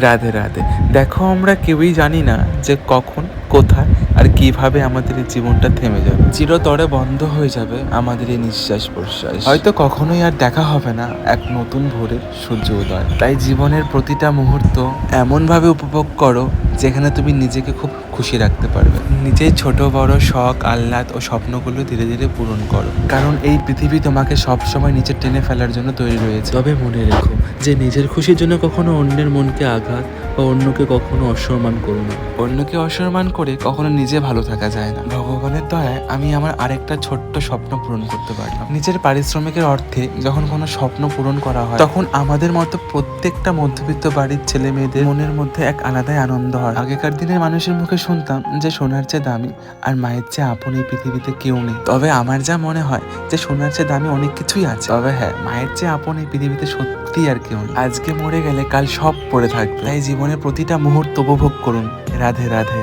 রাধে রাধে। দেখো, আমরা কেউই জানি না যে কখন, কোথায় আর কিভাবে আমাদের এই জীবনটা থেমে যাবে, চিরতরে বন্ধ হয়ে যাবে আমাদের এই নিঃশ্বাস প্রশ্বাস। হয়তো কখনোই আর দেখা হবে না এক নতুন ভোরের সূর্য উদয়। তাই জীবনের প্রতিটা মুহূর্ত এমনভাবে উপভোগ করো যেখানে তুমি নিজেকে খুব খুশি রাখতে পারবে। নিজের ছোট বড় শখ, আহ্লাদ ও স্বপ্নগুলো ধীরে ধীরে পূরণ করো, কারণ এই পৃথিবী তোমাকে সবসময় নিচে টেনে ফেলার জন্য তৈরি রয়েছে। তবে মনে রেখো যে নিজের খুশির জন্য কখনো অন্যের মনকে আঘাত বা অন্যকে কখনো অসম্মান করো না। অন্যকে অসম্মান করে কখনো নিজে ভালো থাকা যায় না। ভগবানের দয়ায় আমি আমার আরেকটা ছোট্ট স্বপ্ন পূরণ করতে পারলাম। নিজের পারিশ্রমিকের অর্থে যখন কোনো স্বপ্ন পূরণ করা হয়, তখন আমাদের মতো প্রত্যেকটা মধ্যবিত্ত বাড়ির ছেলে মেয়েদের মনের মধ্যে এক আলাদাই আনন্দ হয়। আগেকার দিনের মানুষের মুখে শুনতাম যে সোনার চেয়ে দামি আর মায়ের চেয়ে আপন এই পৃথিবীতে কেউ নেই। তবে আমার যা মনে হয় যে সোনার চেয়ে দামি অনেক কিছুই আছে, তবে হ্যাঁ, মায়ের চেয়ে আপন এই পৃথিবীতে সত্যি আর কেউ নেই। আজকে মরে গেলে কাল সব পড়ে থাকবে, তাই জীবনের প্রতিটা মুহূর্ত উপভোগ করুন। রাধে রাধে।